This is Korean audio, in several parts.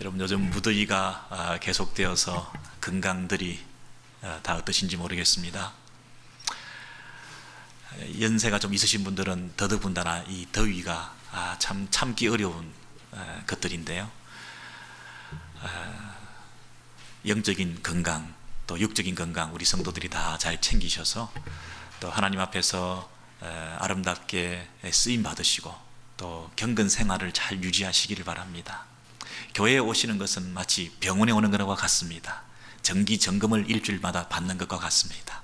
여러분 요즘 무더위가 계속되어서 건강들이 다 어떠신지 모르겠습니다. 연세가 좀 있으신 분들은 더더군다나 이 더위가 참 참기 어려운 것들인데요. 영적인 건강 또 육적인 건강 우리 성도들이 다 잘 챙기셔서 또 하나님 앞에서 아름답게 쓰임 받으시고 또 경건 생활을 잘 유지하시기를 바랍니다. 교회에 오시는 것은 마치 병원에 오는 것과 같습니다. 정기 점검을 일주일마다 받는 것과 같습니다.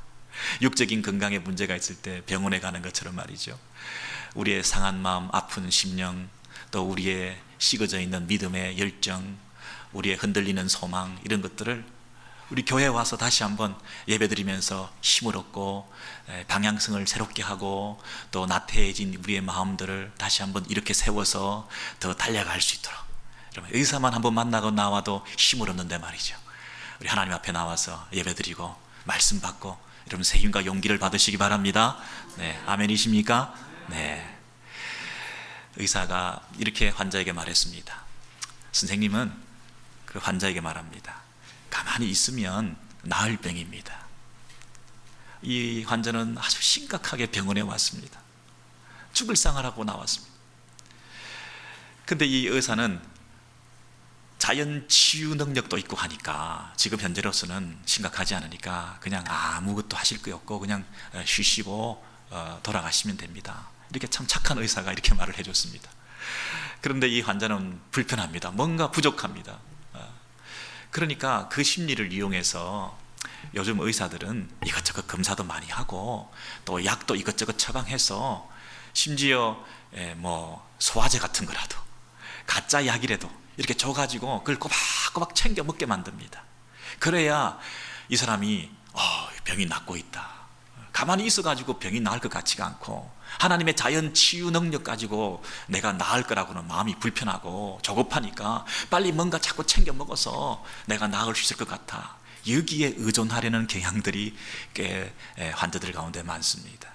육적인 건강에 문제가 있을 때 병원에 가는 것처럼 말이죠. 우리의 상한 마음, 아픈 심령, 또 우리의 식어져 있는 믿음의 열정, 우리의 흔들리는 소망, 이런 것들을 우리 교회에 와서 다시 한번 예배드리면서 힘을 얻고 방향성을 새롭게 하고 또 나태해진 우리의 마음들을 다시 한번 이렇게 세워서 더 달려갈 수 있도록, 여러분 의사만 한번 만나고 나와도 힘을 얻는데 말이죠. 우리 하나님 앞에 나와서 예배드리고 말씀 받고 여러분 새 힘과 용기를 받으시기 바랍니다. 네, 아멘이십니까? 네. 의사가 이렇게 환자에게 말했습니다. 선생님은 그 환자에게 말합니다. 가만히 있으면 나을 병입니다. 이 환자는 아주 심각하게 병원에 왔습니다. 죽을 상을 나왔습니다. 근데 이 의사는 자연 치유 능력도 있고 하니까 지금 현재로서는 심각하지 않으니까 그냥 아무것도 하실 거 없고 그냥 쉬시고 돌아가시면 됩니다. 이렇게 참 착한 의사가 이렇게 말을 해줬습니다. 그런데 이 환자는 불편합니다. 뭔가 부족합니다. 그러니까 그 심리를 이용해서 요즘 의사들은 이것저것 검사도 많이 하고 또 약도 이것저것 처방해서 심지어 소화제 같은 거라도 가짜 약이라도 이렇게 줘가지고 그걸 꼬박꼬박 챙겨 먹게 만듭니다. 그래야 이 사람이 병이 낫고 있다. 가만히 있어가지고 병이 나을 것 같지가 않고 하나님의 자연 치유 능력 가지고 내가 나을 거라고는 마음이 불편하고 조급하니까 빨리 뭔가 자꾸 챙겨 먹어서 내가 나을 수 있을 것 같아. 여기에 의존하려는 경향들이 꽤 환자들 가운데 많습니다.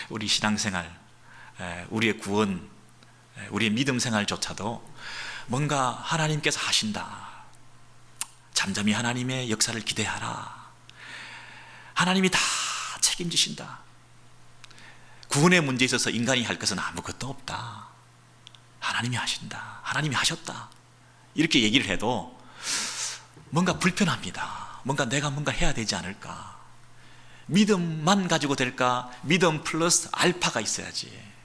우리 신앙생활, 우리의 구원, 우리의 믿음 생활조차도 뭔가 하나님께서 하신다. 잠잠히 하나님의 역사를 기대하라. 하나님이 다 책임지신다. 구원의 문제에 있어서 인간이 할 것은 아무것도 없다. 하나님이 하신다. 하나님이 하셨다. 이렇게 얘기를 해도 뭔가 불편합니다. 내가 뭔가 해야 되지 않을까. 믿음만 가지고 될까? 믿음 플러스 알파가 있어야지.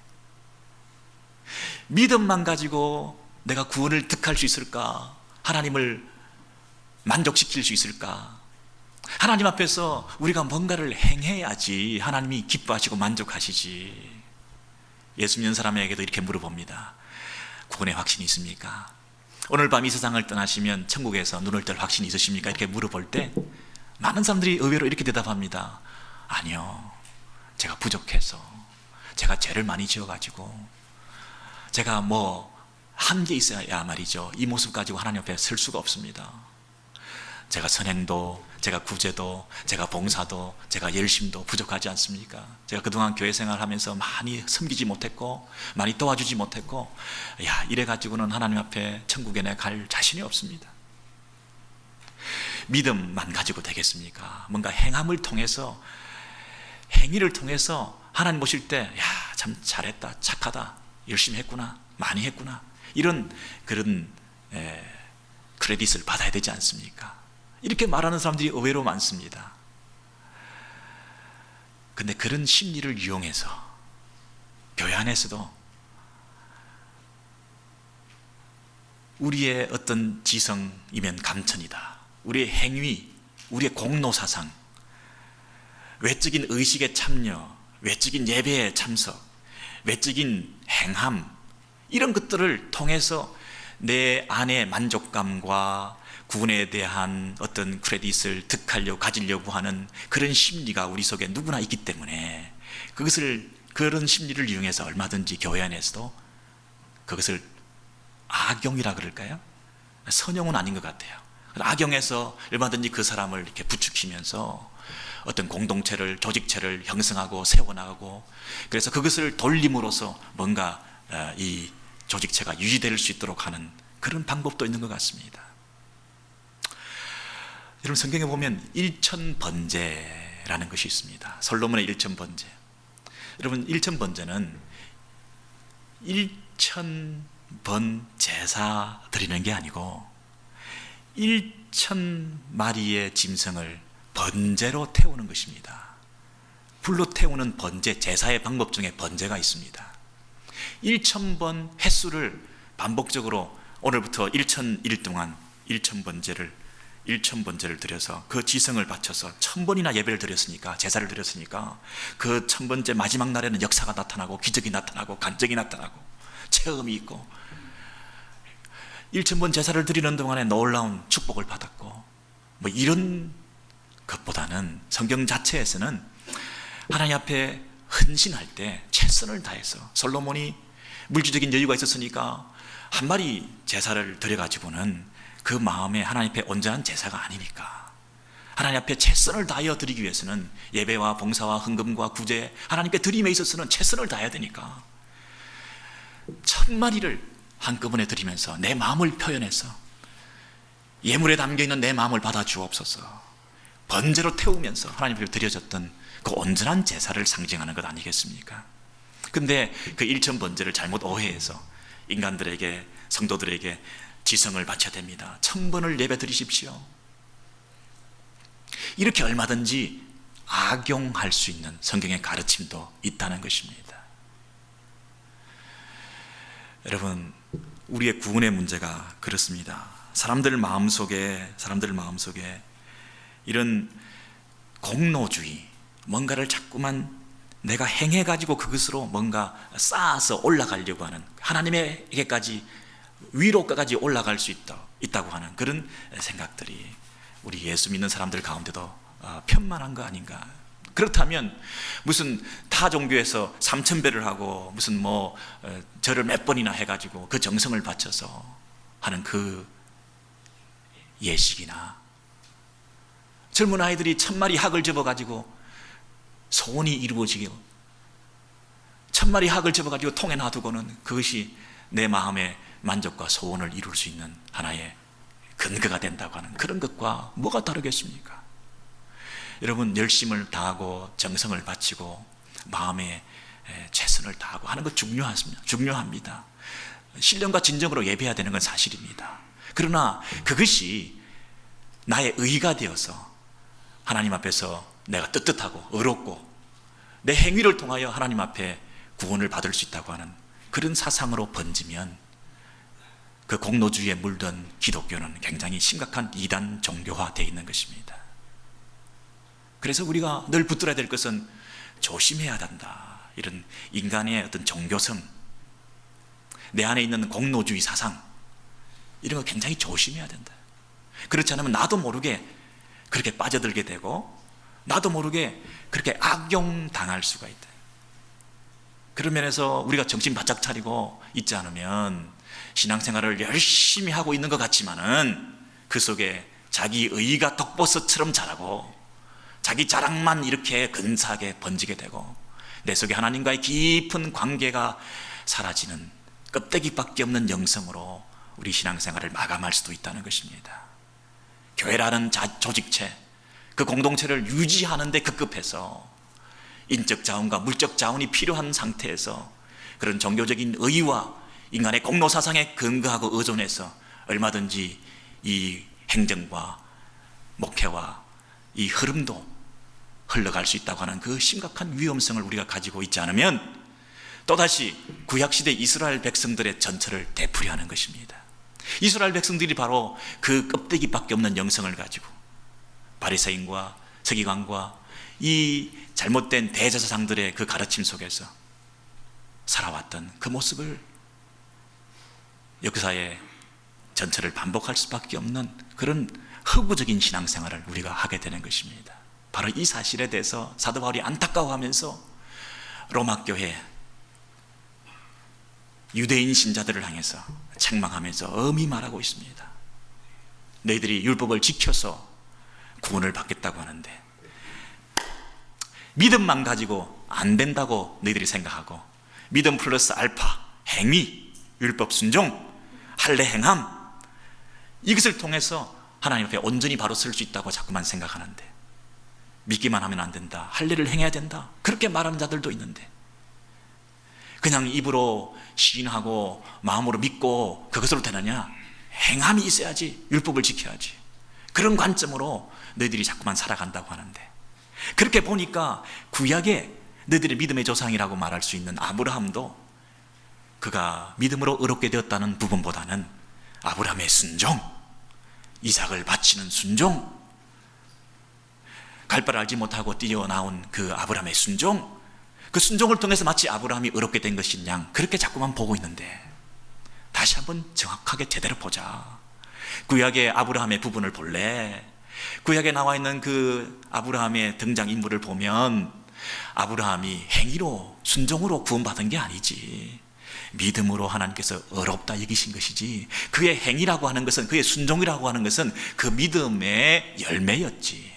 믿음만 가지고 내가 구원을 득할 수 있을까? 하나님을 만족시킬 수 있을까? 하나님 앞에서 우리가 뭔가를 행해야지 하나님이 기뻐하시고 만족하시지. 예수 믿는 사람에게도 이렇게 물어봅니다. 구원의 확신이 있습니까? 오늘 밤 이 세상을 떠나시면 천국에서 눈을 뜰 확신이 있으십니까? 이렇게 물어볼 때 많은 사람들이 의외로 이렇게 대답합니다. 아니요, 제가 부족해서, 제가 죄를 많이 지어가지고, 제가 한계 있어야 말이죠. 이 모습 가지고 하나님 앞에 설 수가 없습니다. 제가 선행도, 제가 구제도, 제가 봉사도, 제가 열심도 부족하지 않습니까? 제가 그동안 교회 생활하면서 많이 섬기지 못했고 많이 도와주지 못했고 이래가지고는 하나님 앞에 천국에 내가 갈 자신이 없습니다. 믿음만 가지고 되겠습니까? 뭔가 행함을 통해서, 행위를 통해서 하나님 보실 때 참 잘했다, 착하다, 열심히 했구나, 많이 했구나, 이런 그런 크레딧을 받아야 되지 않습니까? 이렇게 말하는 사람들이 의외로 많습니다. 근데 그런 심리를 이용해서 교회 안에서도 우리의 어떤 지성이면 감천이다, 우리의 행위, 우리의 공로사상, 외적인 의식에 참여, 외적인 예배에 참석, 외적인 행함, 이런 것들을 통해서 내 안의 만족감과 구원에 대한 어떤 크레딧을 득하려고 가지려고 하는 그런 심리가 우리 속에 누구나 있기 때문에 그런 심리를 이용해서 얼마든지 교회 안에서도 그것을 악용이라 그럴까요? 선용은 아닌 것 같아요. 악용해서 얼마든지 그 사람을 이렇게 부추기면서 어떤 공동체를, 조직체를 형성하고 세워나가고, 그래서 그것을 돌림으로써 뭔가 이 조직체가 유지될 수 있도록 하는 그런 방법도 있는 것 같습니다. 여러분, 성경에 보면 일천번제라는 것이 있습니다. 솔로몬의 일천번제. 여러분, 일천번제는 1000번 제사 드리는 게 아니고 1000마리의 짐승을 번제로 태우는 것입니다. 불로 태우는 번제, 제사의 방법 중에 번제가 있습니다. 1000번 횟수를 반복적으로 오늘부터 1001일 동안 1000번제를 드려서 그 지성을 바쳐서 1000번이나 예배를 드렸으니까, 제사를 드렸으니까 그 1000번째 마지막 날에는 역사가 나타나고 기적이 나타나고 간증이 나타나고 체험이 있고 1000번 제사를 드리는 동안에 놀라운 축복을 받았고, 뭐 이런 것보다는 성경 자체에서는 하나님 앞에 헌신할 때 최선을 다해서, 솔로몬이 물질적인 여유가 있었으니까 한 마리 제사를 드려가지고는 그 마음에 하나님 앞에 온전한 제사가 아니니까, 하나님 앞에 최선을 다하여 드리기 위해서는 예배와 봉사와 헌금과 구제, 하나님께 드림에 있어서는 최선을 다해야 되니까 1000마리를 한꺼번에 드리면서 내 마음을 표현해서 예물에 담겨있는 내 마음을 받아 주옵소서, 번제로 태우면서 하나님 앞에 드려졌던 그 온전한 제사를 상징하는 것 아니겠습니까? 근데 그 1000번제를 잘못 오해해서 인간들에게, 성도들에게 지성을 바쳐야 됩니다, 1000번을 예배 드리십시오, 이렇게 얼마든지 악용할 수 있는 성경의 가르침도 있다는 것입니다. 여러분, 우리의 구원의 문제가 그렇습니다. 사람들 마음속에 이런 공로주의, 뭔가를 자꾸만 내가 행해가지고 그것으로 뭔가 쌓아서 올라가려고 하는, 하나님에게까지, 위로까지 올라갈 수 있다고 하는 그런 생각들이 우리 예수 믿는 사람들 가운데도 편만한 거 아닌가. 그렇다면 무슨 타 종교에서 3000배를 하고 무슨 뭐 절을 몇 번이나 해가지고 그 정성을 바쳐서 하는 그 예식이나, 젊은 아이들이 1000마리 학을 접어가지고 소원이 이루어지길, 1000마리 학을 접어가지고 통에 놔두고는 그것이 내 마음의 만족과 소원을 이룰 수 있는 하나의 근거가 된다고 하는 그런 것과 뭐가 다르겠습니까? 여러분, 열심을 다하고 정성을 바치고 마음에 최선을 다하고 하는 것 중요합니다. 신령과 진정으로 예배해야 되는 건 사실입니다. 그러나 그것이 나의 의가 되어서 하나님 앞에서 내가 떳떳하고 의롭고 내 행위를 통하여 하나님 앞에 구원을 받을 수 있다고 하는 그런 사상으로 번지면 그 공로주의에 물든 기독교는 굉장히 심각한 이단 종교화되어 있는 것입니다. 그래서 우리가 늘 붙들어야 될 것은 조심해야 한다. 이런 인간의 어떤 종교성, 내 안에 있는 공로주의 사상, 이런 거 굉장히 조심해야 된다. 그렇지 않으면 나도 모르게 그렇게 빠져들게 되고 나도 모르게 그렇게 악용당할 수가 있다. 그런 면에서 우리가 정신 바짝 차리고 있지 않으면 신앙생활을 열심히 하고 있는 것 같지만은 그 속에 자기 의가 독버섯처럼 자라고 자기 자랑만 이렇게 근사하게 번지게 되고 내 속에 하나님과의 깊은 관계가 사라지는 껍데기밖에 없는 영성으로 우리 신앙생활을 마감할 수도 있다는 것입니다. 교회라는 조직체, 그 공동체를 유지하는 데 급급해서 인적 자원과 물적 자원이 필요한 상태에서 그런 종교적인 의와 인간의 공로사상에 근거하고 의존해서 얼마든지 이 행정과 목회와 이 흐름도 흘러갈 수 있다고 하는 그 심각한 위험성을 우리가 가지고 있지 않으면 또다시 구약시대 이스라엘 백성들의 전철을 되풀이하는 것입니다. 이스라엘 백성들이 바로 그 껍데기밖에 없는 영성을 가지고 바리새인과 서기관과 이 잘못된 대제사장들의 그 가르침 속에서 살아왔던 그 모습을 역사의 전철을 반복할 수밖에 없는 그런 허구적인 신앙생활을 우리가 하게 되는 것입니다. 바로 이 사실에 대해서 사도 바울이 안타까워하면서 로마 교회 유대인 신자들을 향해서 책망하면서 엄히 말하고 있습니다. 너희들이 율법을 지켜서 구원을 받겠다고 하는데 믿음만 가지고 안 된다고 너희들이 생각하고 믿음 플러스 알파, 행위, 율법 순종, 할례 행함, 이것을 통해서 하나님 앞에 온전히 바로 설 수 있다고 자꾸만 생각하는데, 믿기만 하면 안 된다, 할례를 행해야 된다, 그렇게 말하는 자들도 있는데, 그냥 입으로 시인하고 마음으로 믿고 그것으로 되느냐? 행함이 있어야지, 율법을 지켜야지. 그런 관점으로 너희들이 자꾸만 살아간다고 하는데, 그렇게 보니까 구약에 너희들의 믿음의 조상이라고 말할 수 있는 아브라함도 그가 믿음으로 의롭게 되었다는 부분보다는 아브라함의 순종, 이삭을 바치는 순종, 갈 바를 알지 못하고 뛰어나온 그 아브라함의 순종, 그 순종을 통해서 마치 아브라함이 의롭게 된 것인 양, 그렇게 자꾸만 보고 있는데, 다시 한번 정확하게 제대로 보자. 구약의 아브라함의 부분을 볼래? 구약에 나와 있는 그 아브라함의 등장인물을 보면 아브라함이 행위로, 순종으로 구원받은 게 아니지, 믿음으로 하나님께서 의롭다 여기신 것이지, 그의 행위라고 하는 것은, 그의 순종이라고 하는 것은 그 믿음의 열매였지.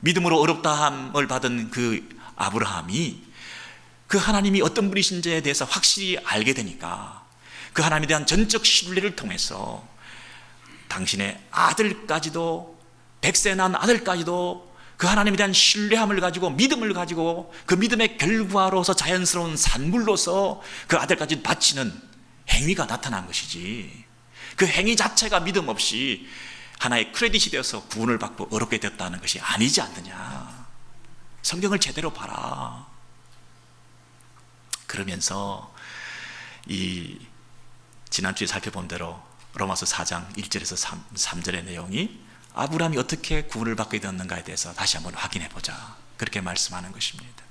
믿음으로 의롭다함을 받은 그 아브라함이 그 하나님이 어떤 분이신지에 대해서 확실히 알게 되니까, 그 하나님에 대한 전적 신뢰를 통해서 당신의 아들까지도, 100세 난 아들까지도 그 하나님에 대한 신뢰함을 가지고, 믿음을 가지고, 그 믿음의 결과로서 자연스러운 산물로서 그 아들까지 바치는 행위가 나타난 것이지, 그 행위 자체가 믿음 없이 하나의 크레딧이 되어서 구원을 받고 의롭게 됐다는 것이 아니지 않느냐. 성경을 제대로 봐라. 그러면서 이 지난주에 살펴본 대로 로마서 4장 1절에서 3절의 내용이 아브라함이 어떻게 구원을 받게 되었는가에 대해서 다시 한번 확인해 보자, 그렇게 말씀하는 것입니다.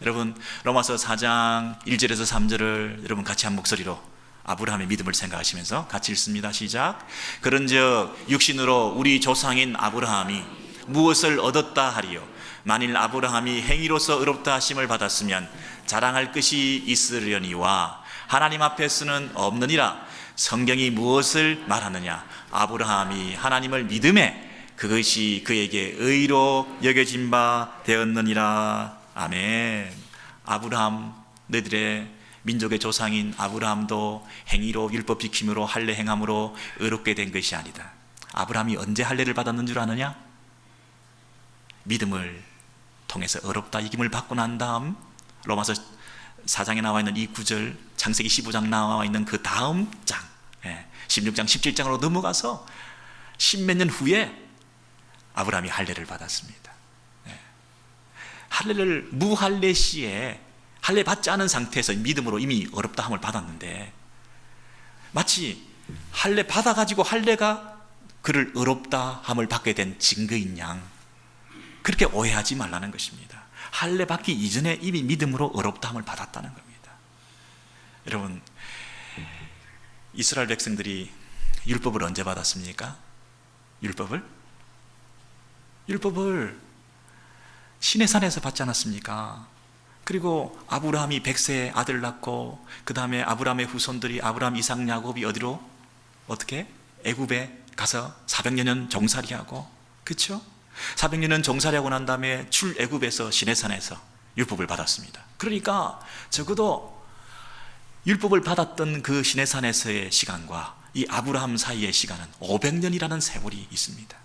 여러분, 로마서 4장 1절에서 3절을 여러분 같이 한 목소리로 아브라함의 믿음을 생각하시면서 같이 읽습니다. 시작. 그런즉 육신으로 우리 조상인 아브라함이 무엇을 얻었다 하리요? 만일 아브라함이 행위로서 의롭다 하심을 받았으면 자랑할 것이 있으려니와 하나님 앞에서는 없느니라. 성경이 무엇을 말하느냐? 아브라함이 하나님을 믿음에 그것이 그에게 의로 여겨진 바 되었느니라. 아멘. 아브라함, 너희들의 민족의 조상인 아브라함도 행위로, 율법 지킴으로, 할례 행함으로 의롭게 된 것이 아니다. 아브라함이 언제 할례를 받았는 줄 아느냐? 믿음을 통해서 의롭다 이김을 받고 난 다음, 로마서 4장에 나와 있는 이 구절, 창세기 15장 나와 있는 그 다음 장, 16장 17장으로 넘어가서 십몇 년 후에 아브라함이 할례를 받았습니다. 할례를 무할례 시에 할례 받지 않은 상태에서 믿음으로 이미 의롭다함을 받았는데, 마치 할례 받아가지고 할례가 그를 의롭다함을 받게 된 증거인 양, 그렇게 오해하지 말라는 것입니다. 할례 받기 이전에 이미 믿음으로 의롭다함을 받았다는 겁니다. 여러분, 이스라엘 백성들이 율법을 언제 받았습니까? 율법을 시내산에서 받지 않았습니까? 그리고 아브라함이 100세에 아들 낳고, 그 다음에 아브라함의 후손들이 아브라함, 이삭, 야곱이 어디로? 어떻게? 애굽에 가서 400여 년 종살이하고, 그렇죠? 400여 년 종살이하고 난 다음에 출애굽에서 시내산에서 율법을 받았습니다. 그러니까 적어도 율법을 받았던 그 시내산에서의 시간과 이 아브라함 사이의 시간은 500년이라는 세월이 있습니다.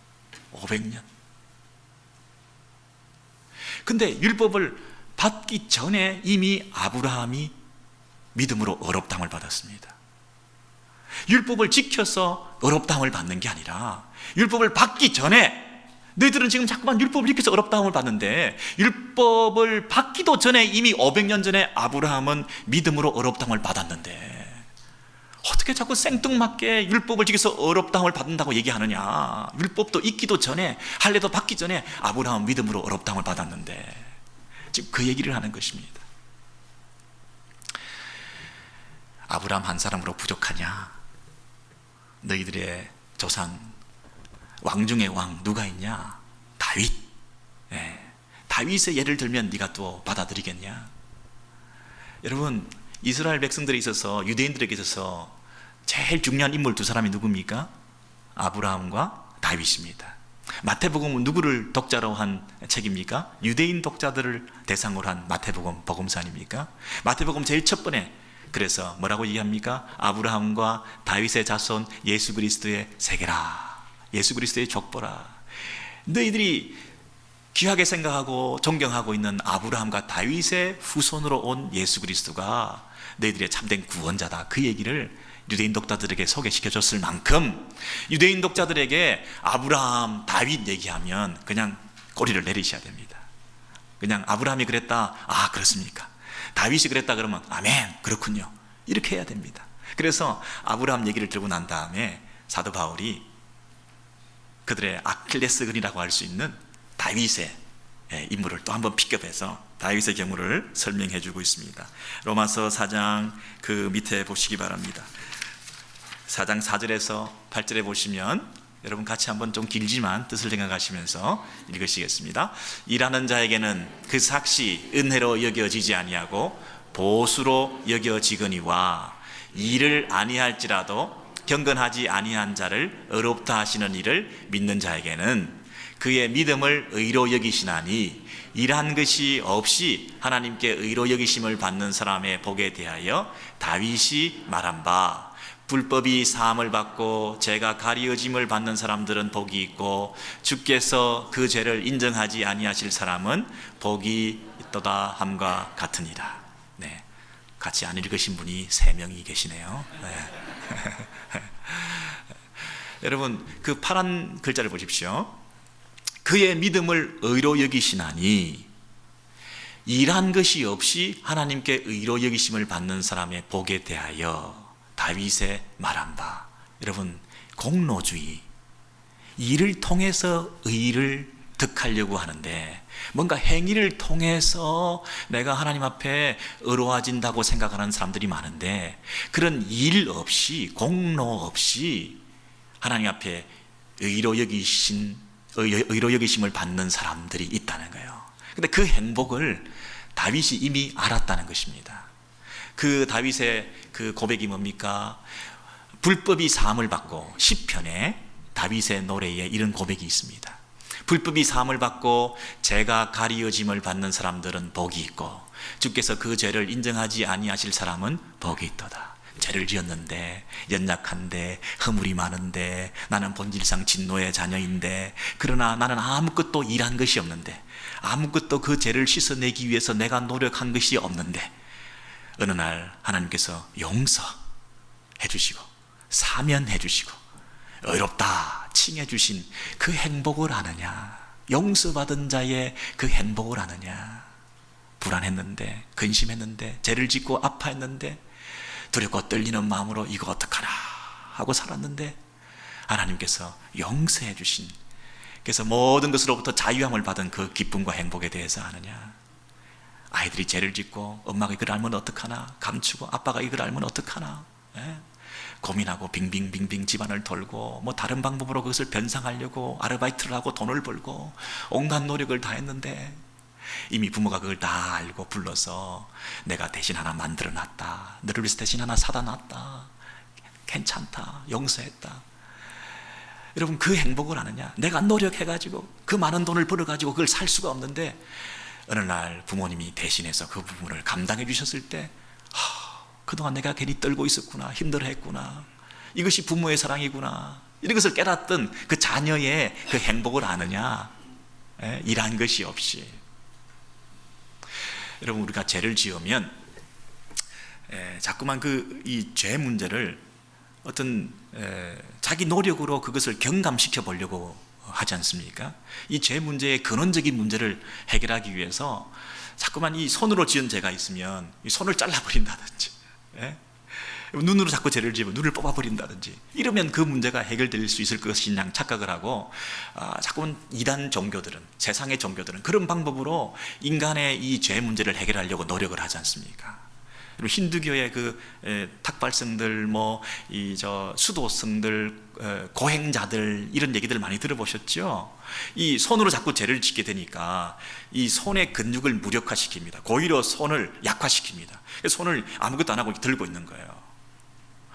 500년. 근데 율법을 받기 전에 이미 아브라함이 믿음으로 의롭다함을 받았습니다. 율법을 지켜서 의롭다함을 받는 게 아니라, 율법을 받기 전에, 너희들은 지금 자꾸만 율법을 지켜서 의롭다함을 받는데, 율법을 받기도 전에 이미 500년 전에 아브라함은 믿음으로 의롭다함을 받았는데, 어떻게 자꾸 생뚱맞게 율법을 지켜서 의롭다함을 받는다고 얘기하느냐? 율법도 있기도 전에, 할례도 받기 전에 아브라함은 믿음으로 의롭다함을 받았는데, 지금 그 얘기를 하는 것입니다. 아브라함 한 사람으로 부족하냐? 너희들의 조상 왕 중에 왕 누가 있냐? 다윗. 다윗의 예를 들면 네가 또 받아들이겠냐? 여러분, 이스라엘 백성들에 있어서, 유대인들에게 있어서 제일 중요한 인물 두 사람이 누굽니까? 아브라함과 다윗입니다. 마태복음은 누구를 독자로 한 책입니까? 유대인 독자들을 대상으로 한 마태복음 복음서 아닙니까? 마태복음 제일 첫 번에 그래서 뭐라고 얘기합니까? 아브라함과 다윗의 자손 예수 그리스도의 세계라, 예수 그리스도의 족보라. 너희들이 귀하게 생각하고 존경하고 있는 아브라함과 다윗의 후손으로 온 예수 그리스도가 너희들의 참된 구원자다. 그 얘기를 유대인 독자들에게 소개시켜줬을 만큼 유대인 독자들에게 아브라함, 다윗 얘기하면 그냥 꼬리를 내리셔야 됩니다. 그냥 아브라함이 그랬다, 아 그렇습니까? 다윗이 그랬다 그러면 아멘, 그렇군요, 이렇게 해야 됩니다. 그래서 아브라함 얘기를 들고 난 다음에 사도 바울이 그들의 아킬레스건이라고 할 수 있는 다윗의 인물을 또 한번 픽업해서 다윗의 경우를 설명해 주고 있습니다. 로마서 4장 그 밑에 보시기 바랍니다. 4장 4절에서 8절에 보시면 여러분 같이 한번 좀 길지만 뜻을 생각하시면서 읽으시겠습니다. 일하는 자에게는 그 삭시 은혜로 여겨지지 아니하고 보수로 여겨지거니와 일을 아니할지라도 경건하지 아니한 자를 의롭다 하시는 이를 믿는 자에게는 그의 믿음을 의로 여기시나니 일한 것이 없이 하나님께 의로 여기심을 받는 사람의 복에 대하여 다윗이 말한 바 불법이 사함을 받고 죄가 가리어짐을 받는 사람들은 복이 있고 주께서 그 죄를 인정하지 아니하실 사람은 복이 있도다 함과 같으니라. 네, 같이 안 읽으신 분이 3명이 계시네요. 네. 여러분 그 파란 글자를 보십시오. 그의 믿음을 의로 여기시나니 일한 것이 없이 하나님께 의로 여기심을 받는 사람의 복에 대하여 다윗의 말한 바. 여러분 공로주의, 일을 통해서 의를 득하려고 하는데 뭔가 행위를 통해서 내가 하나님 앞에 의로워진다고 생각하는 사람들이 많은데 그런 일 없이 공로 없이 하나님 앞에 의로 여기심을 받는 사람들이 있다는 거예요. 근데 그 행복을 다윗이 이미 알았다는 것입니다. 그 다윗의 그 고백이 뭡니까? 불법이 사함을 받고, 시편에 다윗의 노래에 이런 고백이 있습니다. 불법이 사함을 받고 죄가 가리어짐을 받는 사람들은 복이 있고 주께서 그 죄를 인정하지 아니하실 사람은 복이 있도다. 죄를 지었는데, 연약한데, 허물이 많은데, 나는 본질상 진노의 자녀인데, 그러나 나는 아무것도 일한 것이 없는데, 아무것도 그 죄를 씻어내기 위해서 내가 노력한 것이 없는데 어느 날 하나님께서 용서해 주시고 사면해 주시고 의롭다 칭해 주신 그 행복을 아느냐? 용서받은 자의 그 행복을 아느냐? 불안했는데, 근심했는데, 죄를 짓고 아파했는데 두렵고 떨리는 마음으로 이거 어떡하나 하고 살았는데 하나님께서 용서해 주신, 그래서 모든 것으로부터 자유함을 받은 그 기쁨과 행복에 대해서 아느냐? 아이들이 죄를 짓고 엄마가 이걸 알면 어떡하나, 감추고 아빠가 이걸 알면 어떡하나, 고민하고 빙빙빙빙 집안을 돌고 뭐 다른 방법으로 그것을 변상하려고 아르바이트를 하고 돈을 벌고 온갖 노력을 다 했는데 이미 부모가 그걸 다 알고 불러서 내가 대신 하나 만들어 놨다, 너를 위해서 대신 하나 사다 놨다, 괜찮다, 용서했다. 여러분 그 행복을 아느냐? 내가 노력해가지고 그 많은 돈을 벌어가지고 그걸 살 수가 없는데 어느 날 부모님이 대신해서 그 부분을 감당해 주셨을 때 그동안 내가 괜히 떨고 있었구나, 힘들어했구나, 이것이 부모의 사랑이구나, 이런 것을 깨닫던 그 자녀의 그 행복을 아느냐? 일한 것이 없이. 여러분 우리가 죄를 지으면 자꾸만 그 이 죄 문제를 어떤 자기 노력으로 그것을 경감시켜 보려고 하지 않습니까? 이 죄 문제의 근원적인 문제를 해결하기 위해서 자꾸만 이 손으로 지은 죄가 있으면 이 손을 잘라버린다든지, 눈으로 자꾸 죄를 지으면 눈을 뽑아버린다든지, 이러면 그 문제가 해결될 수 있을 것이냐 착각을 하고 자꾸만 이단 종교들은, 세상의 종교들은 그런 방법으로 인간의 이 죄 문제를 해결하려고 노력을 하지 않습니까? 그리고 힌두교의 그 탁발성들, 수도성들, 고행자들, 이런 얘기들 많이 들어보셨죠? 이 손으로 자꾸 죄를 짓게 되니까 이 손의 근육을 무력화시킵니다. 오히려 손을 약화시킵니다. 그래서 손을 아무것도 안 하고 들고 있는 거예요.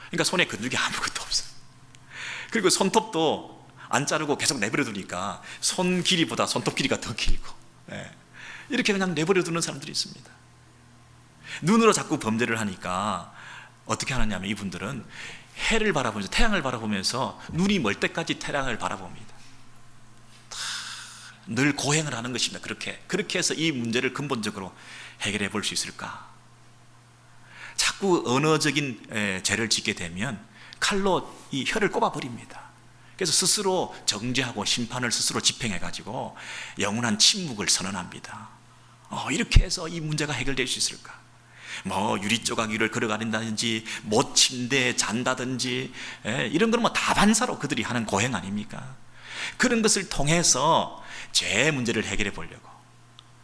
그러니까 손에 근육이 아무것도 없어요. 그리고 손톱도 안 자르고 계속 내버려 두니까 손 길이보다 손톱 길이가 더 길고, 이렇게 그냥 내버려 두는 사람들이 있습니다. 눈으로 자꾸 범죄를 하니까 어떻게 하느냐면 이분들은 해를 바라보면서, 태양을 바라보면서 눈이 멀 때까지 태양을 바라봅니다. 늘 고행을 하는 것입니다. 그렇게 해서 이 문제를 근본적으로 해결해 볼 수 있을까? 자꾸 언어적인 죄를 짓게 되면 칼로 이 혀를 꼽아버립니다. 그래서 스스로 정죄하고 심판을 스스로 집행해가지고 영원한 침묵을 선언합니다. 이렇게 해서 이 문제가 해결될 수 있을까? 유리 조각 위를 걸어가린다든지, 못 침대에 잔다든지, 이런 건 다반사로 그들이 하는 고행 아닙니까? 그런 것을 통해서 죄의 문제를 해결해 보려고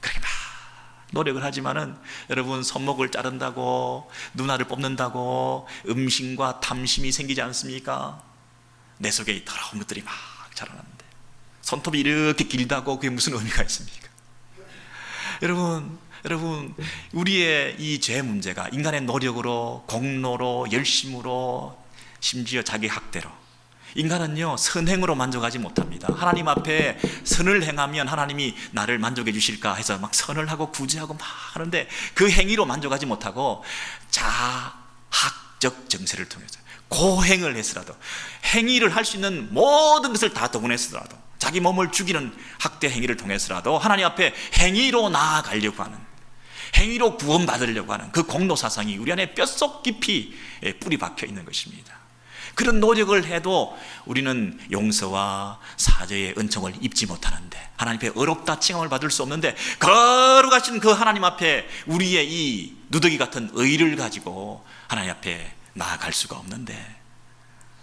그렇게 막 노력을 하지만은, 여러분, 손목을 자른다고, 누나를 뽑는다고 음심과 탐심이 생기지 않습니까? 내 속에 이 더러운 것들이 막 자라나는데, 손톱이 이렇게 길다고 그게 무슨 의미가 있습니까? 여러분, 우리의 이 죄 문제가 인간의 노력으로, 공로로, 열심으로, 심지어 자기 학대로, 인간은요 선행으로 만족하지 못합니다. 하나님 앞에 선을 행하면 하나님이 나를 만족해 주실까 해서 막 선을 하고 구제하고 막 하는데, 그 행위로 만족하지 못하고 자학적 정세를 통해서 고행을 했으라도, 행위를 할 수 있는 모든 것을 다 동원했으라도, 자기 몸을 죽이는 학대 행위를 통해서라도 하나님 앞에 행위로 나아가려고 하는, 행위로 구원받으려고 하는 그 공로 사상이 우리 안에 뼛속 깊이 뿌리 박혀 있는 것입니다. 그런 노력을 해도 우리는 용서와 사죄의 은총을 입지 못하는데, 하나님 앞에 어렵다 칭함을 받을 수 없는데, 거룩하신 그 하나님 앞에 우리의 이 누더기 같은 의를 가지고 하나님 앞에 나아갈 수가 없는데,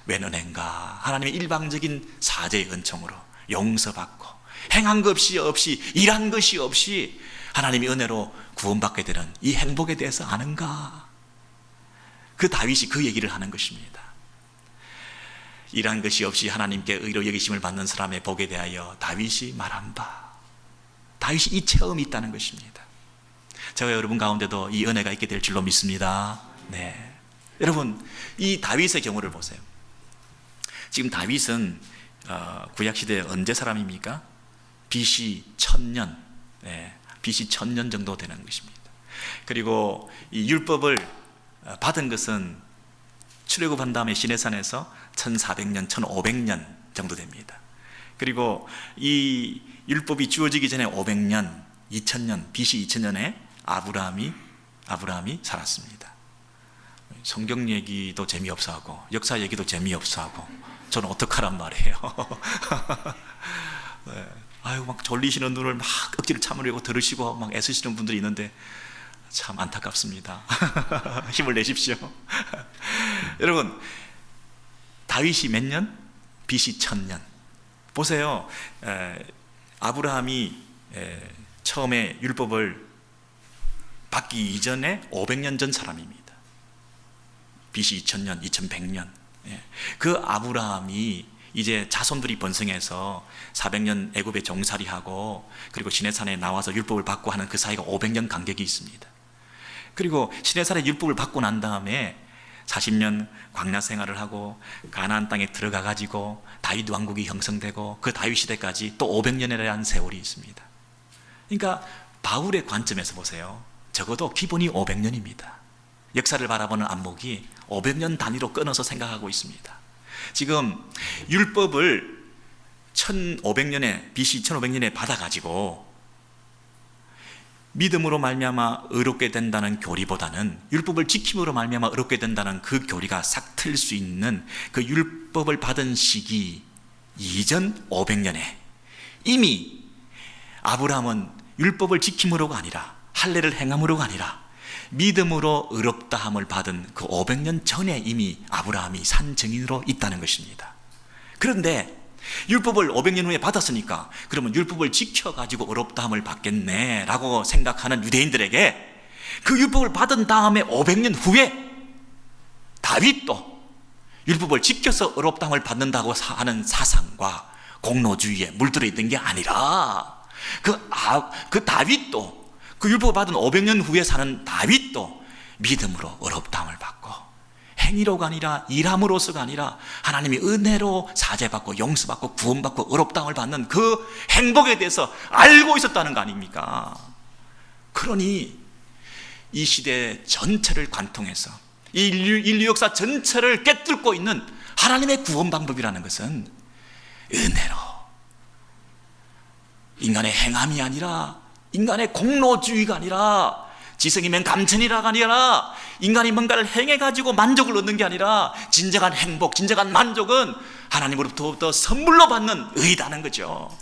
웬 은혜인가? 하나님의 일방적인 사죄의 은총으로 용서받고 행한 것 없이 일한 것이 없이 하나님의 은혜로 구원받게 되는 이 행복에 대해서 아는가? 그 다윗이 그 얘기를 하는 것입니다. 일한 것이 없이 하나님께 의로 여기심을 받는 사람의 복에 대하여 다윗이 말한 바, 다윗이 이 체험이 있다는 것입니다. 제가 여러분 가운데도 이 은혜가 있게 될 줄로 믿습니다. 네, 여러분, 이 다윗의 경우를 보세요. 지금 다윗은 구약시대 언제 사람입니까? BC 1000년, BC 1000년 정도 되는 것입니다. 그리고 이 율법을 받은 것은 출애굽한 다음에 시내산에서 1400년, 1500년 정도 됩니다. 그리고 이 율법이 주어지기 전에 500년, 2000년, BC 2000년에 아브라함이 살았습니다. 성경 얘기도 재미없어하고 역사 얘기도 재미없어하고 저는 어떡하란 말이에요. 네. 막 졸리시는 눈을 막 억지로 참으려고 들으시고 막 애쓰시는 분들이 있는데 참 안타깝습니다. 힘을 내십시오. 여러분, 다윗이 몇 년? BC 1000년. 보세요. 아브라함이 처음에 율법을 받기 이전에 500년 전 사람입니다. BC 2000년, 2100년. 그 아브라함이 이제 자손들이 번성해서 400년 애굽에 종살이하고 그리고 시내산에 나와서 율법을 받고 하는 그 사이가 500년 간격이 있습니다. 그리고 시내산에 율법을 받고 난 다음에 40년 광야 생활을 하고 가나안 땅에 들어가 가지고 다윗 왕국이 형성되고 그 다윗 시대까지 또 500년이라는 세월이 있습니다. 그러니까 바울의 관점에서 보세요. 적어도 기본이 500년입니다. 역사를 바라보는 안목이 500년 단위로 끊어서 생각하고 있습니다. 지금 율법을 1500년에 BC 1500년에 받아가지고 믿음으로 말미암아 의롭게 된다는 교리보다는 율법을 지킴으로 말미암아 의롭게 된다는 그 교리가 싹 틀 수 있는 그 율법을 받은 시기 이전 500년에 이미 아브라함은 율법을 지킴으로가 아니라 할례를 행함으로가 아니라 믿음으로 의롭다함을 받은 그 500년 전에 이미 아브라함이 산 증인으로 있다는 것입니다. 그런데 율법을 500년 후에 받았으니까 그러면 율법을 지켜가지고 의롭다함을 받겠네 라고 생각하는 유대인들에게 그 율법을 받은 다음에 500년 후에 다윗도 율법을 지켜서 의롭다함을 받는다고 하는 사상과 공로주의에 물들어 있던 게 아니라 그 다윗도 그 율법을 받은 500년 후에 사는 다윗도 믿음으로 의롭다함을 받고 행위로가 아니라 일함으로서가 아니라 하나님이 은혜로 사죄받고 용서받고 구원받고 의롭다함을 받는 그 행복에 대해서 알고 있었다는 거 아닙니까? 그러니 이 시대 전체를 관통해서 이 인류 역사 전체를 꿰뚫고 있는 하나님의 구원 방법이라는 것은 은혜로, 인간의 행함이 아니라, 인간의 공로주의가 아니라, 지성이면 감천이라가 아니라, 인간이 뭔가를 행해가지고 만족을 얻는 게 아니라, 진정한 행복, 진정한 만족은 하나님으로부터 선물로 받는 의다는 거죠.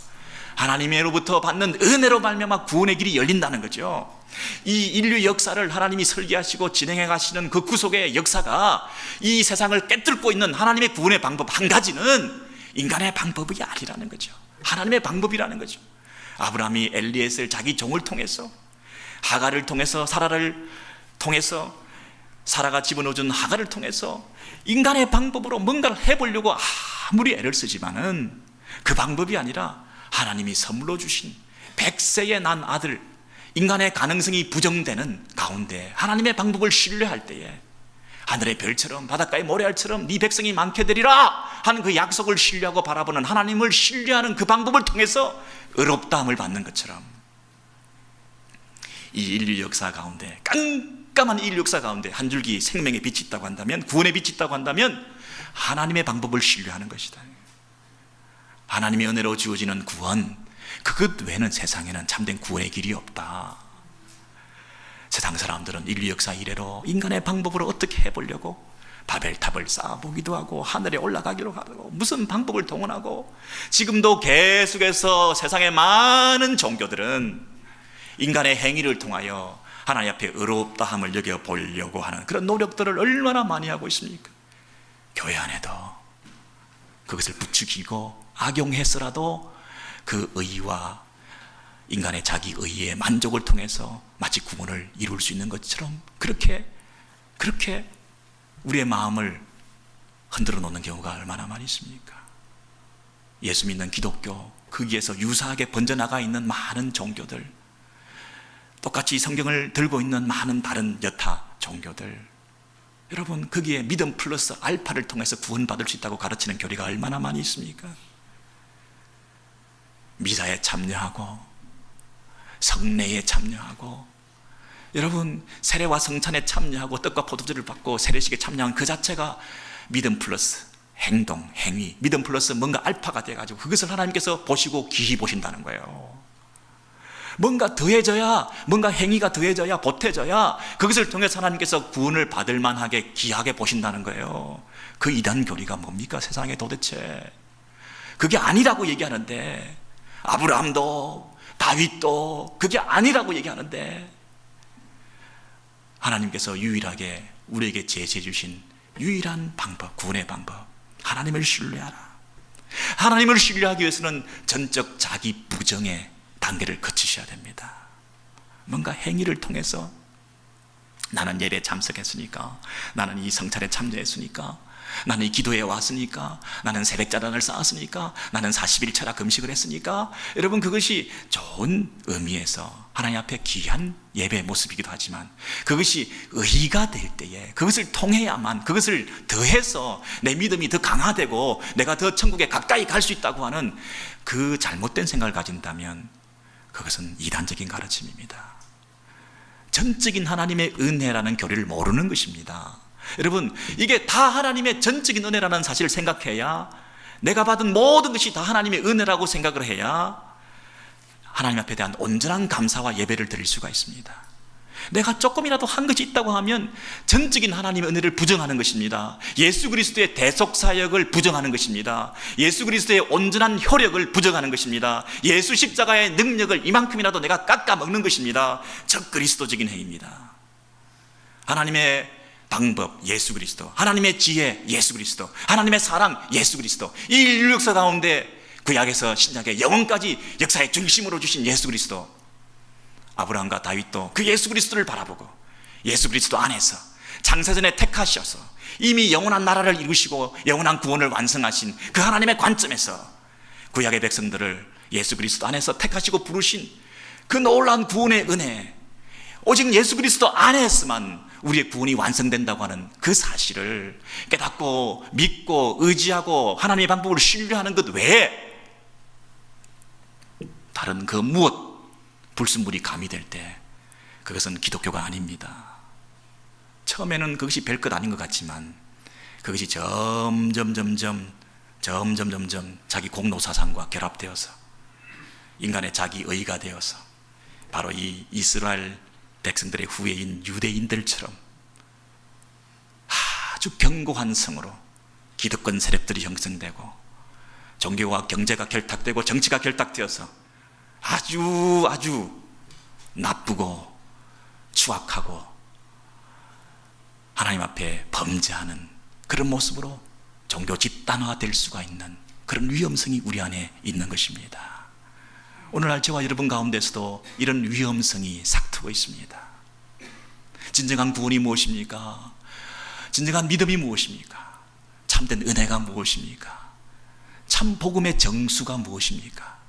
하나님으로부터 받는 은혜로 말미암아 구원의 길이 열린다는 거죠. 이 인류 역사를 하나님이 설계하시고 진행해 가시는 그 구속의 역사가 이 세상을 꿰뚫고 있는 하나님의 구원의 방법 한 가지는 인간의 방법이 아니라는 거죠. 하나님의 방법이라는 거죠. 아브라함이 엘리에셀 자기 종을 통해서, 하갈을 통해서, 사라를 통해서, 사라가 집어넣어준 하갈을 통해서 인간의 방법으로 뭔가를 해보려고 아무리 애를 쓰지만은 그 방법이 아니라 하나님이 선물로 주신 100세에 난 아들, 인간의 가능성이 부정되는 가운데 하나님의 방법을 신뢰할 때에 하늘의 별처럼 바닷가의 모래알처럼 네 백성이 많게 되리라 하는 그 약속을 신뢰하고 바라보는 하나님을 신뢰하는 그 방법을 통해서 의롭다함을 받는 것처럼, 이 인류 역사 가운데, 깜깜한 인류 역사 가운데 한 줄기 생명의 빛이 있다고 한다면, 구원의 빛이 있다고 한다면 하나님의 방법을 신뢰하는 것이다. 하나님의 은혜로 주어지는 구원, 그것 외에는 세상에는 참된 구원의 길이 없다. 세상 사람들은 인류 역사 이래로 인간의 방법으로 어떻게 해보려고 바벨탑을 쌓아보기도 하고 하늘에 올라가기로 하고 무슨 방법을 동원하고, 지금도 계속해서 세상의 많은 종교들은 인간의 행위를 통하여 하나님 앞에 의롭다함을 여겨보려고 하는 그런 노력들을 얼마나 많이 하고 있습니까? 교회 안에도 그것을 부추기고 악용해서라도 그 의와 인간의 자기 의의 만족을 통해서 마치 구원을 이룰 수 있는 것처럼 그렇게 우리의 마음을 흔들어 놓는 경우가 얼마나 많이 있습니까? 예수 믿는 기독교, 거기에서 유사하게 번져나가 있는 많은 종교들, 똑같이 성경을 들고 있는 많은 다른 여타 종교들, 여러분 거기에 믿음 플러스 알파를 통해서 구원받을 수 있다고 가르치는 교리가 얼마나 많이 있습니까? 미사에 참여하고 성례에 참여하고, 여러분 세례와 성찬에 참여하고 떡과 포도주를 받고 세례식에 참여한 그 자체가 믿음 플러스 행동, 행위, 믿음 플러스 뭔가 알파가 돼가지고 그것을 하나님께서 보시고 귀히 보신다는 거예요. 뭔가 더해져야, 뭔가 행위가 더해져야, 보태져야 그것을 통해서 하나님께서 구원을 받을 만하게 귀하게 보신다는 거예요. 그 이단 교리가 뭡니까 세상에 도대체? 그게 아니라고 얘기하는데, 아브라함도 다윗도 그게 아니라고 얘기하는데, 하나님께서 유일하게 우리에게 제시해 주신 유일한 방법, 구원의 방법, 하나님을 신뢰하라. 하나님을 신뢰하기 위해서는 전적 자기 부정의 단계를 거치셔야 됩니다. 뭔가 행위를 통해서 나는 예배에 참석했으니까, 나는 이 성찬에 참여했으니까, 나는 이 기도에 왔으니까, 나는 새벽자단을 쌓았으니까, 나는 40일차라 금식을 했으니까, 여러분 그것이 좋은 의미에서 하나님 앞에 귀한 예배의 모습이기도 하지만 그것이 의의가 될 때에 그것을 통해야만, 그것을 더해서 내 믿음이 더 강화되고 내가 더 천국에 가까이 갈 수 있다고 하는 그 잘못된 생각을 가진다면 그것은 이단적인 가르침입니다. 전적인 하나님의 은혜라는 교리를 모르는 것입니다. 여러분 이게 다 하나님의 전적인 은혜라는 사실을 생각해야, 내가 받은 모든 것이 다 하나님의 은혜라고 생각을 해야 하나님 앞에 대한 온전한 감사와 예배를 드릴 수가 있습니다. 내가 조금이라도 한 것이 있다고 하면 전적인 하나님의 은혜를 부정하는 것입니다. 예수 그리스도의 대속사역을 부정하는 것입니다. 예수 그리스도의 온전한 효력을 부정하는 것입니다. 예수 십자가의 능력을 이만큼이라도 내가 깎아먹는 것입니다. 적그리스도적인 행위입니다. 하나님의 방법 예수 그리스도, 하나님의 지혜 예수 그리스도, 하나님의 사랑 예수 그리스도, 이 인류 역사 가운데 구약에서 신약의 영원까지 역사의 중심으로 주신 예수 그리스도, 아브라함과 다윗도 그 예수 그리스도를 바라보고 예수 그리스도 안에서 창세전에 택하셔서 이미 영원한 나라를 이루시고 영원한 구원을 완성하신 그 하나님의 관점에서 구약의 백성들을 예수 그리스도 안에서 택하시고 부르신 그 놀라운 구원의 은혜, 오직 예수 그리스도 안에서만 우리의 구원이 완성된다고 하는 그 사실을 깨닫고 믿고 의지하고 하나님의 방법을 신뢰하는 것 외에 다른 그 무엇 불순물이 가미될 때 그것은 기독교가 아닙니다. 처음에는 그것이 별것 아닌 것 같지만 그것이 점점 자기 공로사상과 결합되어서 인간의 자기 의가 되어서 바로 이 이스라엘 백성들의 후예인 유대인들처럼 아주 견고한 성으로 기득권 세력들이 형성되고 종교와 경제가 결탁되고 정치가 결탁되어서 아주 나쁘고 추악하고 하나님 앞에 범죄하는 그런 모습으로 종교 집단화될 수가 있는 그런 위험성이 우리 안에 있는 것입니다. 오늘날 저와 여러분 가운데서도 이런 위험성이 싹트고 있습니다. 진정한 구원이 무엇입니까? 진정한 믿음이 무엇입니까? 참된 은혜가 무엇입니까? 참 복음의 정수가 무엇입니까?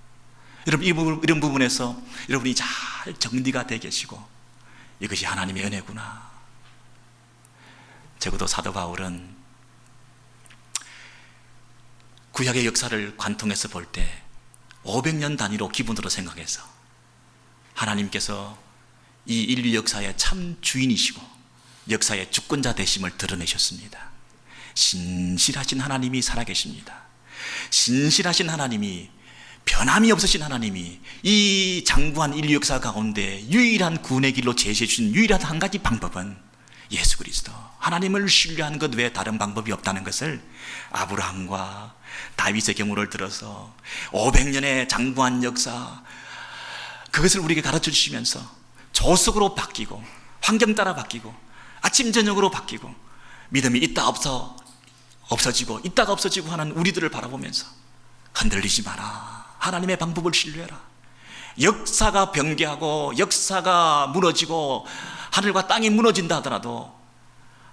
여러분, 이런 부분에서 여러분이 잘 정리가 되게 계시고 이것이 하나님의 은혜구나. 적어도 사도 바울은 구약의 역사를 관통해서 볼 때 500년 단위로 기본으로 생각해서 하나님께서 이 인류 역사의 참 주인이시고 역사의 주권자 되심을 드러내셨습니다. 신실하신 하나님이 살아계십니다. 신실하신 하나님이, 변함이 없으신 하나님이 이 장구한 인류 역사 가운데 유일한 구원의 길로 제시해 주신 유일한 한 가지 방법은 예수 그리스도, 하나님을 신뢰하는 것 외에 다른 방법이 없다는 것을 아브라함과 다윗의 경우를 들어서 500년의 장구한 역사, 그것을 우리에게 가르쳐 주시면서 조석으로 바뀌고 환경 따라 바뀌고 아침 저녁으로 바뀌고 믿음이 있다 없어지고 있다가 없어지고 하는 우리들을 바라보면서 흔들리지 마라. 하나님의 방법을 신뢰해라. 역사가 변개하고 역사가 무너지고 하늘과 땅이 무너진다 하더라도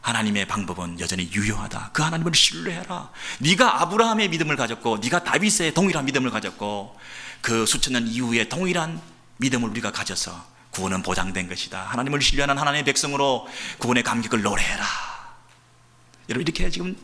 하나님의 방법은 여전히 유효하다. 그 하나님을 신뢰해라. 네가 아브라함의 믿음을 가졌고 네가 다윗의 동일한 믿음을 가졌고 그 수천 년 이후에 동일한 믿음을 우리가 가져서 구원은 보장된 것이다. 하나님을 신뢰하는 하나님의 백성으로 구원의 감격을 노래해라. 여러분, 이렇게 지금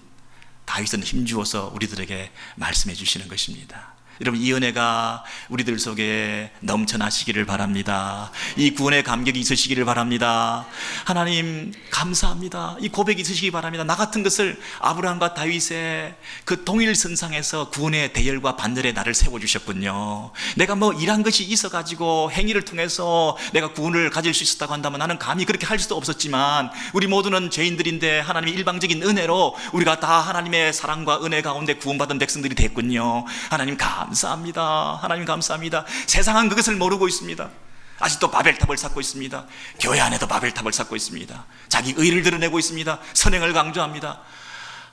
다윗은 힘주어서 우리들에게 말씀해 주시는 것입니다. 여러분, 이 은혜가 우리들 속에 넘쳐나시기를 바랍니다. 이 구원의 감격이 있으시기를 바랍니다. 하나님 감사합니다. 이 고백이 있으시기 바랍니다. 나 같은 것을 아브라함과 다윗의 그 동일선상에서 구원의 대열과 반열에 나를 세워주셨군요. 내가 뭐 일한 것이 있어가지고 행위를 통해서 내가 구원을 가질 수 있었다고 한다면 나는 감히 그렇게 할 수도 없었지만 우리 모두는 죄인들인데 하나님의 일방적인 은혜로 우리가 다 하나님의 사랑과 은혜 가운데 구원받은 백성들이 됐군요. 하나님 감사합니다. 하나님 감사합니다. 세상은 그것을 모르고 있습니다. 아직도 바벨탑을 쌓고 있습니다. 교회 안에도 바벨탑을 쌓고 있습니다. 자기 의를 드러내고 있습니다. 선행을 강조합니다.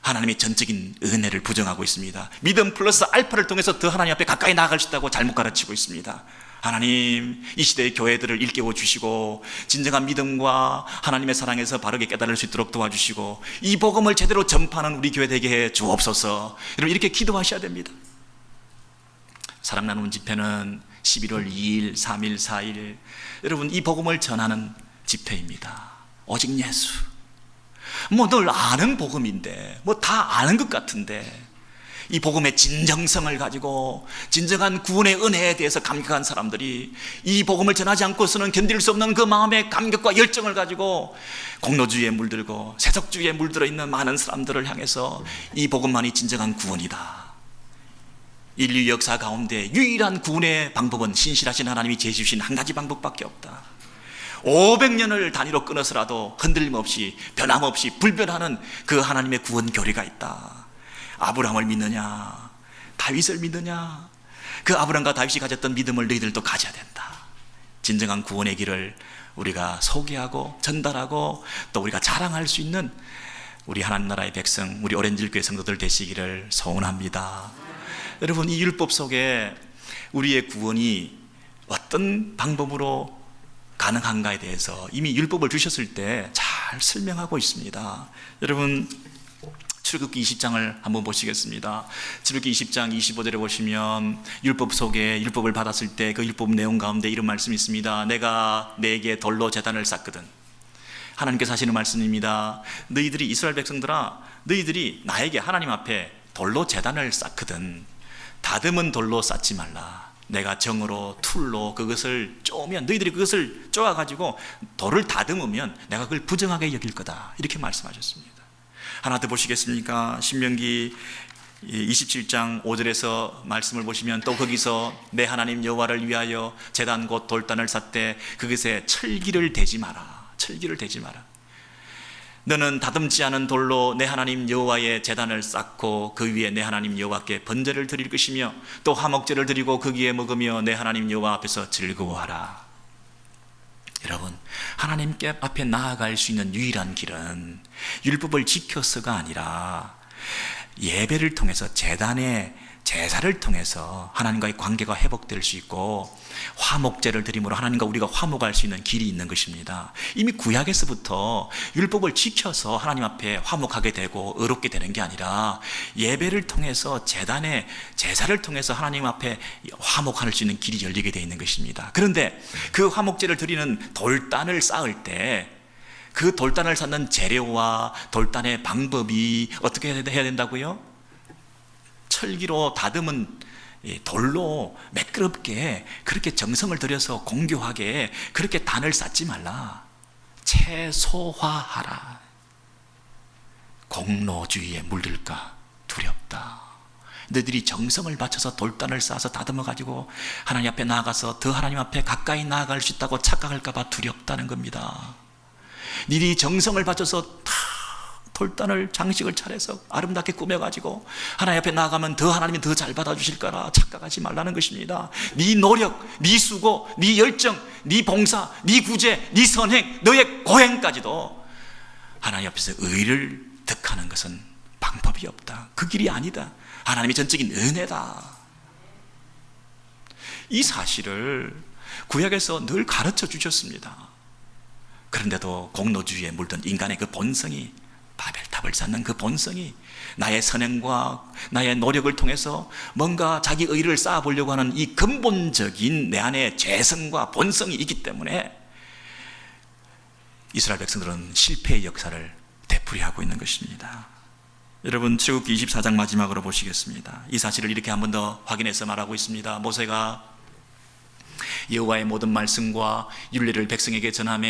하나님의 전적인 은혜를 부정하고 있습니다. 믿음 플러스 알파를 통해서 더 하나님 앞에 가까이 나아갈 수 있다고 잘못 가르치고 있습니다. 하나님, 이 시대의 교회들을 일깨워 주시고 진정한 믿음과 하나님의 사랑에서 바르게 깨달을 수 있도록 도와주시고 이 복음을 제대로 전파하는 우리 교회 되게 해 주옵소서. 여러분, 이렇게 기도하셔야 됩니다. 사랑 나눔 집회는 11월 2일, 3일, 4일 여러분, 이 복음을 전하는 집회입니다. 오직 예수. 뭐 늘 아는 복음인데 뭐 다 아는 것 같은데 이 복음의 진정성을 가지고 진정한 구원의 은혜에 대해서 감격한 사람들이 이 복음을 전하지 않고서는 견딜 수 없는 그 마음의 감격과 열정을 가지고 공로주의에 물들고 세속주의에 물들어 있는 많은 사람들을 향해서 이 복음만이 진정한 구원이다. 인류 역사 가운데 유일한 구원의 방법은 신실하신 하나님이 제시해 주신 한 가지 방법밖에 없다. 500년을 단위로 끊어서라도 흔들림 없이 변함없이 불변하는 그 하나님의 구원 교리가 있다. 아브라함을 믿느냐, 다윗을 믿느냐, 그 아브라함과 다윗이 가졌던 믿음을 너희들도 가져야 된다. 진정한 구원의 길을 우리가 소개하고 전달하고 또 우리가 자랑할 수 있는 우리 하나님 나라의 백성, 우리 오렌지교회 성도들 되시기를 소원합니다. 여러분, 이 율법 속에 우리의 구원이 어떤 방법으로 가능한가에 대해서 이미 율법을 주셨을 때 잘 설명하고 있습니다. 여러분, 출애굽기 20장을 한번 보시겠습니다. 출애굽기 20장 25절에 보시면 율법 속에 율법을 받았을 때 그 율법 내용 가운데 이런 말씀이 있습니다. 내가 내게 돌로 제단을 쌓거든. 하나님께서 하시는 말씀입니다. 너희들이 이스라엘 백성들아, 너희들이 나에게 하나님 앞에 돌로 제단을 쌓거든 다듬은 돌로 쌓지 말라. 내가 정으로 툴로 그것을 쪼면 너희들이 그것을 쪼아가지고 돌을 다듬으면 내가 그걸 부정하게 여길 거다, 이렇게 말씀하셨습니다. 하나 더 보시겠습니까? 신명기 27장 5절에서 말씀을 보시면 또 거기서 내 하나님 여호와를 위하여 제단 곧 돌단을 샀되 그것에 철기를 대지 마라. 철기를 대지 마라. 너는 다듬지 않은 돌로 내 하나님 여호와의 제단을 쌓고 그 위에 내 하나님 여호와께 번제를 드릴 것이며 또 화목제를 드리고 거기에 먹으며 내 하나님 여호와 앞에서 즐거워하라. 여러분, 하나님께 앞에 나아갈 수 있는 유일한 길은 율법을 지켜서가 아니라 예배를 통해서, 제단의 제사를 통해서 하나님과의 관계가 회복될 수 있고 화목제를 드림으로 하나님과 우리가 화목할 수 있는 길이 있는 것입니다. 이미 구약에서부터 율법을 지켜서 하나님 앞에 화목하게 되고 의롭게 되는 게 아니라 예배를 통해서, 제단의 제사를 통해서 하나님 앞에 화목할 수 있는 길이 열리게 되어 있는 것입니다. 그런데 그 화목제를 드리는 돌단을 쌓을 때 그 돌단을 쌓는 재료와 돌단의 방법이 어떻게 해야 된다고요? 철기로 다듬은 돌로 매끄럽게 그렇게 정성을 들여서 공교하게 그렇게 단을 쌓지 말라. 최소화하라. 공로주의에 물들까 두렵다. 너희들이 정성을 바쳐서 돌단을 쌓아서 다듬어 가지고 하나님 앞에 나아가서 더 하나님 앞에 가까이 나아갈 수 있다고 착각할까 봐 두렵다는 겁니다. 너희들이 정성을 바쳐서 돌단을, 장식을 차려서 아름답게 꾸며가지고 하나님 앞에 나아가면 더 하나님이 더 잘 받아주실 거라 착각하지 말라는 것입니다. 네 노력, 네 수고, 네 열정, 네 봉사, 네 구제, 네 선행, 너의 고행까지도 하나님 앞에서 의를 득하는 것은 방법이 없다. 그 길이 아니다. 하나님의 전적인 은혜다. 이 사실을 구약에서 늘 가르쳐 주셨습니다. 그런데도 공로주의에 물든 인간의 그 본성이, 바벨탑을 쌓는 그 본성이, 나의 선행과 나의 노력을 통해서 뭔가 자기 의를 쌓아보려고 하는 이 근본적인 내 안의 죄성과 본성이 있기 때문에 이스라엘 백성들은 실패의 역사를 되풀이하고 있는 것입니다. 여러분, 출애굽기 24장 마지막으로 보시겠습니다. 이 사실을 이렇게 한 번 더 확인해서 말하고 있습니다. 모세가 여호와의 모든 말씀과 율례를 백성에게 전하며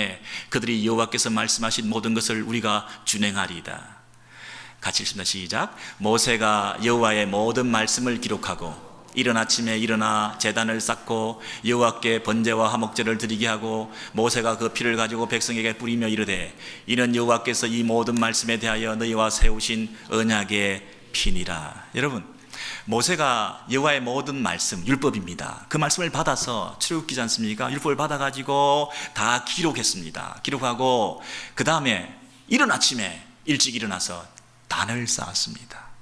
그들이 여호와께서 말씀하신 모든 것을 우리가 준행하리이다. 같이 읽습니다. 시작. 모세가 여호와의 모든 말씀을 기록하고 이른 아침에 일어나 제단을 쌓고 여호와께 번제와 화목제를 드리게 하고 모세가 그 피를 가지고 백성에게 뿌리며 이르되 이는 여호와께서 이 모든 말씀에 대하여 너희와 세우신 언약의 피니라. 여러분, 모세가 여호와의 모든 말씀, 율법입니다. 그 말씀을 받아서 출애굽기지 않습니까? 율법을 받아가지고 다 기록했습니다. 기록하고 그 다음에 이른 아침에 일찍 일어나서 단을 쌓았습니다.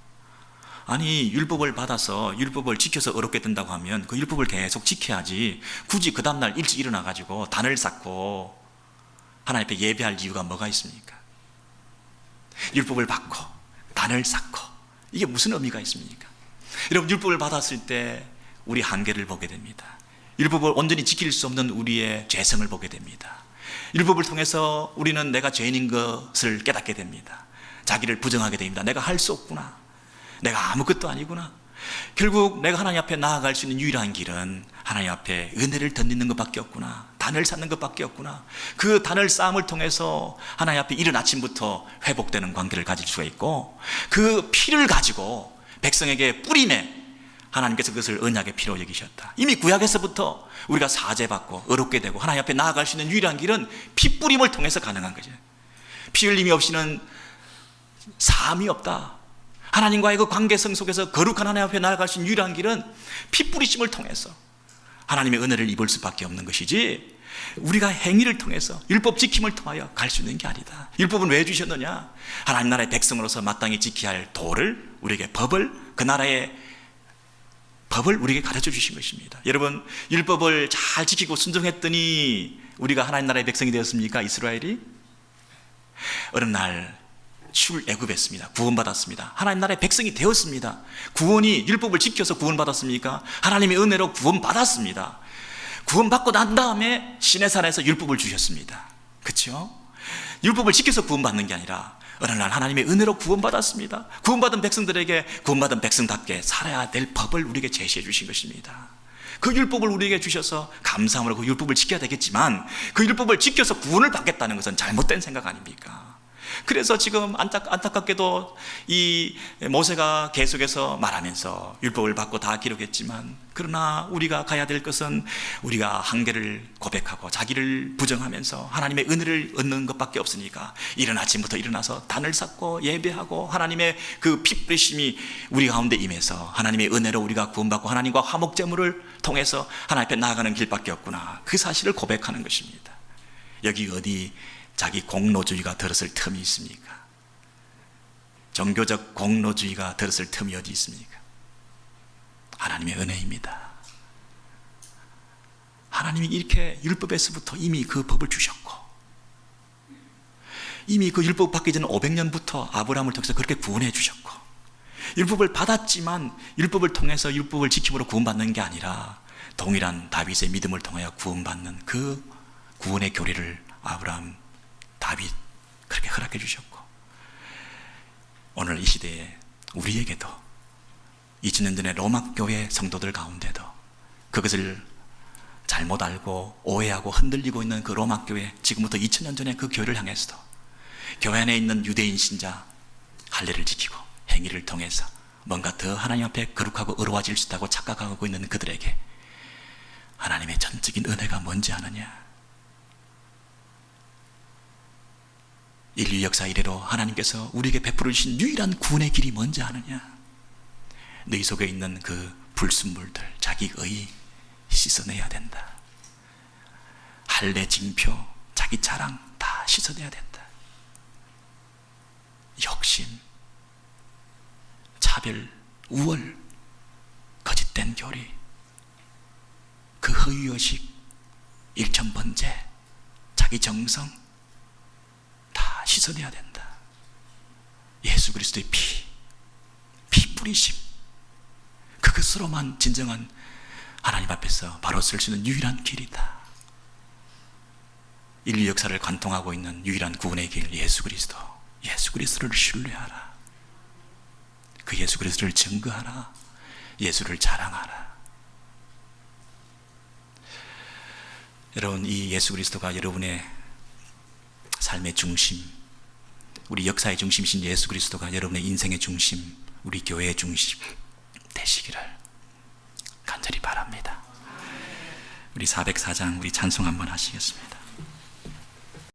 아니, 율법을 받아서 율법을 지켜서 어렵게 된다고 하면 그 율법을 계속 지켜야지 굳이 그 다음날 일찍 일어나가지고 단을 쌓고 하나님 앞에 예배할 이유가 뭐가 있습니까? 율법을 받고 단을 쌓고 이게 무슨 의미가 있습니까? 여러분, 율법을 받았을 때 우리 한계를 보게 됩니다. 율법을 온전히 지킬 수 없는 우리의 죄성을 보게 됩니다. 율법을 통해서 우리는 내가 죄인인 것을 깨닫게 됩니다. 자기를 부정하게 됩니다. 내가 할 수 없구나. 내가 아무것도 아니구나. 결국 내가 하나님 앞에 나아갈 수 있는 유일한 길은 하나님 앞에 은혜를 덧입는 것밖에 없구나. 단을 쌓는 것밖에 없구나. 그 단을 쌓음을 통해서 하나님 앞에 이른 아침부터 회복되는 관계를 가질 수가 있고 그 피를 가지고 백성에게 뿌리매 하나님께서 그것을 언약의 피로 여기셨다. 이미 구약에서부터 우리가 사죄받고 의롭게 되고 하나님 앞에 나아갈 수 있는 유일한 길은 피 뿌림을 통해서 가능한 거죠. 피 흘림이 없이는 사함이 없다. 하나님과의 그 관계성 속에서 거룩한 하나님 앞에 나아갈 수 있는 유일한 길은 피 뿌리심을 통해서 하나님의 은혜를 입을 수밖에 없는 것이지 우리가 행위를 통해서 율법 지킴을 통하여 갈 수 있는 게 아니다. 율법은 왜 주셨느냐? 하나님 나라의 백성으로서 마땅히 지켜야 할 도를, 우리에게 법을, 그 나라의 법을 우리에게 가르쳐 주신 것입니다. 여러분, 율법을 잘 지키고 순종했더니 우리가 하나님 나라의 백성이 되었습니까? 이스라엘이? 어느 날 출애굽했습니다. 구원받았습니다. 하나님 나라의 백성이 되었습니다. 구원이 율법을 지켜서 구원받았습니까? 하나님의 은혜로 구원받았습니다. 구원받고 난 다음에 시내산에서 율법을 주셨습니다. 그렇죠? 율법을 지켜서 구원받는 게 아니라 어느 날 하나님의 은혜로 구원받았습니다. 구원받은 백성들에게 구원받은 백성답게 살아야 될 법을 우리에게 제시해 주신 것입니다. 그 율법을 우리에게 주셔서 감사함으로 그 율법을 지켜야 되겠지만 그 율법을 지켜서 구원을 받겠다는 것은 잘못된 생각 아닙니까? 그래서 지금 안타깝게도 이 모세가 계속해서 말하면서 율법을 받고 다 기록했지만, 그러나 우리가 가야 될 것은 우리가 한계를 고백하고 자기를 부정하면서 하나님의 은혜를 얻는 것밖에 없으니까 이른 아침부터 일어나서 단을 쌓고 예배하고 하나님의 그 피 뿌리심이 우리 가운데 임해서 하나님의 은혜로 우리가 구원받고 하나님과 화목제물을 통해서 하나님 앞에 나아가는 길밖에 없구나, 그 사실을 고백하는 것입니다. 여기 어디 자기 공로주의가 들었을 틈이 있습니까? 종교적 공로주의가 들었을 틈이 어디 있습니까? 하나님의 은혜입니다. 하나님이 이렇게 율법에서부터 이미 그 법을 주셨고, 이미 그 율법 받기 전 500년부터 아브라함을 통해서 그렇게 구원해 주셨고, 율법을 받았지만 율법을 통해서 율법을 지킴으로 구원받는 게 아니라 동일한 다윗의 믿음을 통하여 구원받는 그 구원의 교리를 아브라함, 다윗 그렇게 허락해 주셨고, 오늘 이 시대에 우리에게도 2000년 전에 로마 교회 성도들 가운데도 그것을 잘못 알고 오해하고 흔들리고 있는 그 로마 교회, 지금부터 2000년 전에 그 교회를 향해서도 교회 안에 있는 유대인 신자 할례를 지키고 행위를 통해서 뭔가 더 하나님 앞에 거룩하고 의로워질 수 있다고 착각하고 있는 그들에게 하나님의 전적인 은혜가 뭔지 아느냐? 인류 역사 이래로 하나님께서 우리에게 베풀어 주신 유일한 구원의 길이 뭔지 아느냐? 너희 속에 있는 그 불순물들, 자기 의 씻어내야 된다. 할례, 징표, 자기 자랑 다 씻어내야 된다. 욕심, 차별, 우월, 거짓된 교리, 그 허위의식, 일천번제, 자기 정성 다 씻어내야 된다. 예수 그리스도의 피 뿌리심, 그것으로만 진정한 하나님 앞에서 바로 설 수 있는 유일한 길이다. 인류 역사를 관통하고 있는 유일한 구원의 길, 예수 그리스도. 예수 그리스도를 신뢰하라. 그 예수 그리스도를 증거하라. 예수를 자랑하라. 여러분, 이 예수 그리스도가 여러분의 삶의 중심, 우리 역사의 중심이신 예수 그리스도가 여러분의 인생의 중심, 우리 교회의 중심 되시기를 간절히 바랍니다. 우리 404장 우리 찬송 한번 하시겠습니다.